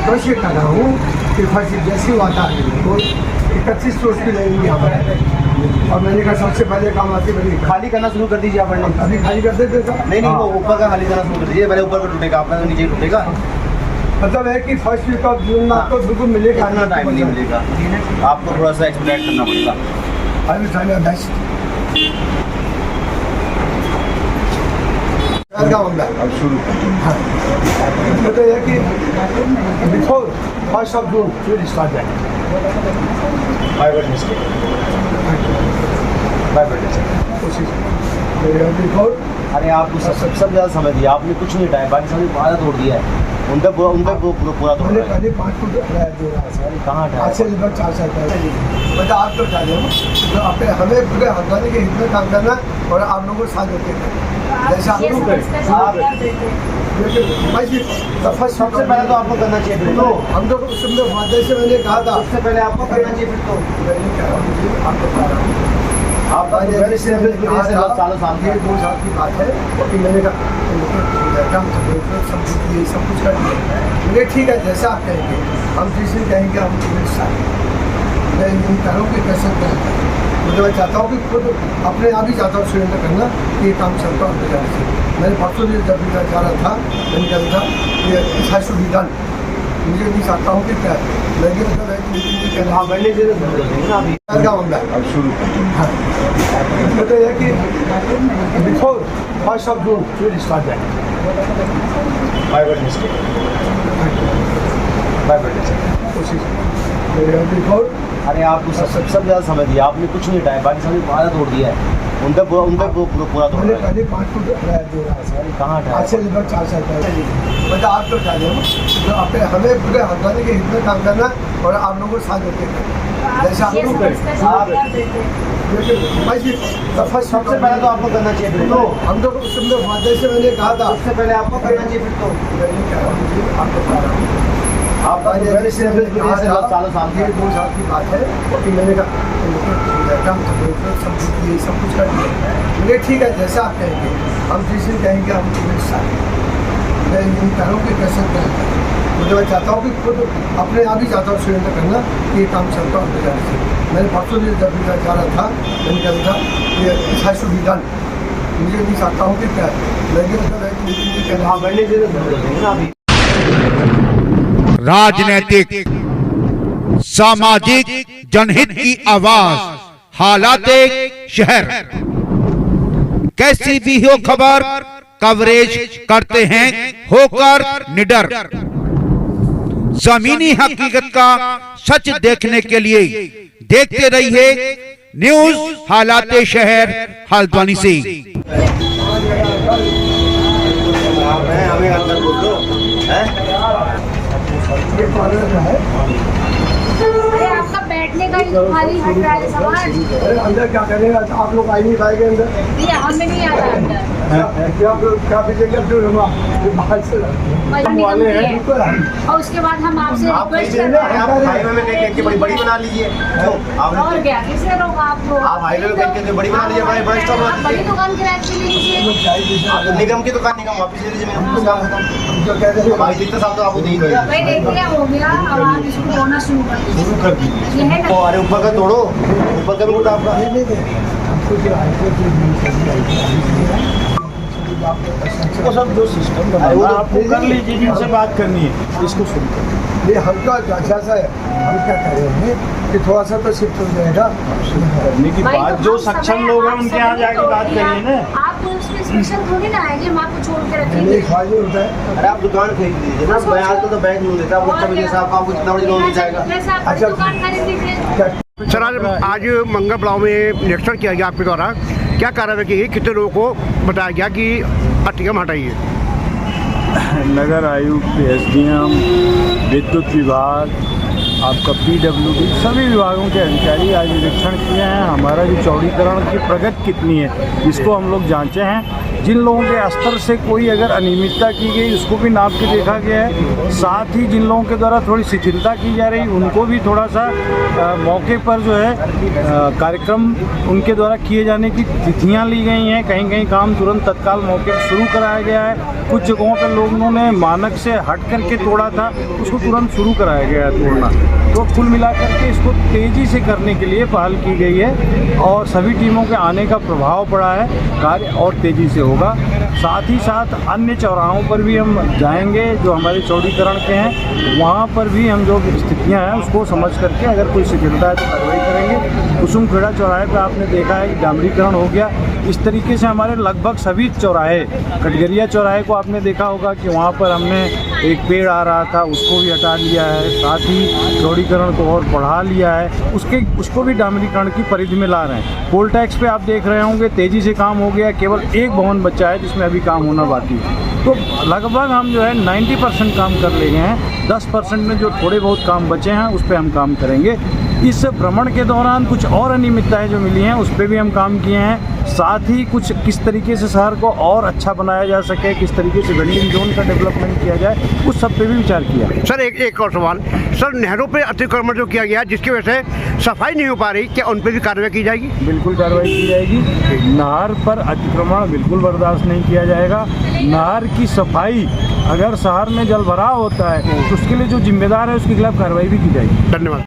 Request कर रहा हूँ कि फर्स्ट जैसे वादा है तो 31 रोज की लगेंगी यहाँ पर। और मैंने कहा सबसे पहले काम आती बड़ी खाली करना शुरू कर दीजिए आप। अभी खाली कर देते तो नहीं वो ऊपर का खाली करना शुरू कर दीजिए। पहले ऊपर का टूटेगा, आपका तो नीचे टूटेगा। मतलब है कि फर्स्ट वीक ऑफ जून में आपको बिल्कुल मिलेगा, इतना टाइम नहीं मिलेगा, आपको थोड़ा सा एक्सप्लेन करना पड़ेगा। I will try my best. अब शुरू मतलब है कि before first of June will start that. Before अरे आपको सब ज़्यादा समय दिया आपने, कुछ नहीं हटाया, बाकी समय आधा तोड़ दिया है। उनका पूरा तोड़ रहा है। 5 फुट दे रहा है सर। कहाँ हटाया? आज से लगभग 4 साल पहले। मतलब आप तो बता दो तो अपने हमें पूरे हल्द्वानी के हित में काम करना और आप लोगों को साथ देते हैं जैसे आप लोग सबसे पहले तो आपको करना चाहिए। तो हम तो उस समय वादे से मैंने कहा था सबसे पहले आपको करना चाहिए। फिर तो मैंने कहा आपको बता रहा हूँ आप सालों साल ये 2 साल की बात है कि मैंने कहा सब कुछ कर दिया। मुझे ठीक है जैसा आप कहेंगे, हम जिस दिन कहेंगे हम मैं इन कारों की कैसे करेंगे। मुझे मैं चाहता हूँ कि खुद अपने आप ही चाहता हूँ सुरेंद्र करना कि ये काम चलता है जाने से। मैंने परसों दिन जब जा रहा था मैंने कहा था ये इच्छा सुविधान मुझे नहीं चाहता हूँ कि क्या लगे मतलब है कि हाँ बढ़ने से मामला अब शुरू मतलब है कि before first of June will start that. कोशिश बिफोर अरे आपको सब ज़्यादा समय दिया आपने, कुछ नहीं हटाया, बाकी समय आधा तोड़ दिया है। उनका पूरा तोड़ रहा है। पहले 5 फुट दे रहा है सर। कहाँ हटाया? आज से लगभग 4 साल पहले। मतलब आप तो बता दो तो अपने हमें पूरे हल्द्वानी के हित में काम करना और आप लोगों को साथ देते हैं जैसे आप लोग सबसे पहले तो आपको करना चाहिए। तो हम तो उस समय वादे से मैंने कहा था सबसे पहले आपको करना चाहिए। फिर तो मैंने कहा आपको बता रहा हूँ आप सालों साल ये 2 साल की बात है कि मैंने कहा सब कुछ कर दिया। मुझे ठीक है जैसा आप कहेंगे, हम जिस दिन कहेंगे हम मैं इन कारों की कैसे करेंगे। मुझे मैं चाहता हूँ कि खुद अपने आप ही चाहता हूँ सुरेंद्र करना कि ये काम चलता है जाने से। मैंने परसों दिन जब जा रहा था मैंने कहा था ये इच्छा सुविधान मुझे नहीं चाहता हूँ कि क्या लगे मतलब है कि हाँ बढ़ने से अभी राजनीतिक सामाजिक जनहित की आवाज हालात शहर कैसी भी हो खबर कवरेज करते हैं होकर निडर। जमीनी हकीकत का सच देखने के लिए देखते रहिए न्यूज हालात शहर हल्द्वानी से। हमें अंदर बोल दो ये कॉर्नर जो है अरे आपका बैठने का ही खाली हट रहा है सामान। अरे अंदर क्या करेगा आप लोग आ ही नहीं पाएंगे अंदर। ये हमें नहीं आता अंदर। क्या पीछेगा फिर हम बाहर से वाले हैं और उसके बाद हम आपसे रिक्वेस्ट कर रहे हैं। आप हाईवे में कहीं के बड़ी बना लीजिए। और क्या किसने रोका आपको? आप हाईवे में कहीं बड़ी बना लीजिए, बड़ा स्टॉप आप बड़ी दुकान किराए पे ले लीजिए। निगम की दुकान निगम वापस ले लीजिए। मैं जो कह रहे हैं भाई जितना साल तो आपको नहीं दिया। भाई देख लिया हो गया, अब आप इसको रोना शुरू कर दीजिए। ये है ना अरे ऊपर का तोड़ो, ऊपर का भी टूटा आपका। वो सब जो सिस्टम बना वो आपको कर लीजिए, जिनसे बात करनी है इसको सुनकर। ये हल्का अच्छा सा है। हम क्या कह रहे हैं कि थोड़ा सा तो शिफ्ट हो जाएगा। करने की भाई, बात तो जो हम सक्षम समय लोग हैं आप उनके समय यहाँ जाके को बात दिया। करिए ना। आप उसमें स्पेशल थोड़ी ना आएंगे, हम आपको छोड़ के नहीं रखेंगे। ख्वाहिश होता है। अरे आप दुकान खरीद लीजिए ना। आजकल तो बैंक लोन देता है, आपको बिजनेस आपको कितना बड़ी लोन मिल जाएगा। वैसे आप बड़ी दुकान खरीद लीजिए। सर आज मंगल ब्लॉक में निरीक्षण किया गया आपके द्वारा, क्या कार्रवाई की गई, कितने लोगों को बताया गया कि अतिक्रम हटाइए? नगर आयुक्त, एसडीएम, विद्युत विभाग, आपका पीडब्ल्यूडी, सभी विभागों के अधिकारी आज निरीक्षण किए हैं। हमारा जो चौड़ीकरण की प्रगति कितनी है इसको हम लोग जांचे हैं। जिन लोगों के स्तर से कोई अगर अनियमितता की गई उसको भी नाप के देखा गया है। साथ ही जिन लोगों के द्वारा थोड़ी शिथिलता की जा रही उनको भी थोड़ा सा मौके पर जो है कार्यक्रम उनके द्वारा किए जाने की तिथियां ली गई हैं। कहीं कहीं काम तुरंत तत्काल मौके पर शुरू कराया गया है। कुछ जगहों पर लोगों ने मानक से हट करके तोड़ा था, उसको तुरंत शुरू कराया गया है तोड़ना। तो कुल मिलाकर के इसको तेज़ी से करने के लिए पहल की गई है और सभी टीमों के आने का प्रभाव पड़ा है, कार्य और तेज़ी से होगा। साथ ही साथ अन्य चौराहों पर भी हम जाएंगे जो हमारे चौड़ीकरण के हैं, वहाँ पर भी हम जो स्थितियाँ हैं उसको समझ करके अगर कोई शिथिलता है तो कार्रवाई करेंगे। कुसुम खेड़ा चौराहे पर आपने देखा है कि डामरीकरण हो गया। इस तरीके से हमारे लगभग सभी चौराहे, कटगरिया चौराहे को आपने देखा होगा कि वहाँ पर हमने एक पेड़ आ रहा था उसको भी हटा लिया है, साथ ही चौड़ीकरण को और बढ़ा लिया है, उसको भी डामरीकरण की परिधि में ला रहे हैं। पोल टैक्स पे आप देख रहे होंगे तेज़ी से काम हो गया, केवल एक भवन बचा है जिसमें अभी काम होना बाकी है। तो लगभग हम जो है 90% काम कर ले गए हैं, 10% में जो थोड़े बहुत काम बचे हैं उस पर हम काम करेंगे। इस भ्रमण के दौरान कुछ और अनियमितताएं जो मिली हैं उस पर भी हम काम किए हैं। साथ ही कुछ किस तरीके से शहर को और अच्छा बनाया जा सके, किस तरीके से वेंडिंग जोन का डेवलपमेंट किया जाए, उस सब पे भी विचार किया। सर एक और सवाल, सर नहरों पे अतिक्रमण जो किया गया जिसकी वजह से सफाई नहीं हो पा रही, क्या उन पर भी कार्रवाई की जाएगी? बिल्कुल कार्रवाई की जाएगी। नहर पर अतिक्रमण बिल्कुल बर्दाश्त नहीं किया जाएगा। नहर की सफाई, अगर शहर में जल भराव होता है तो उसके लिए जो जिम्मेदार है उसके खिलाफ कार्रवाई भी की जाएगी। धन्यवाद।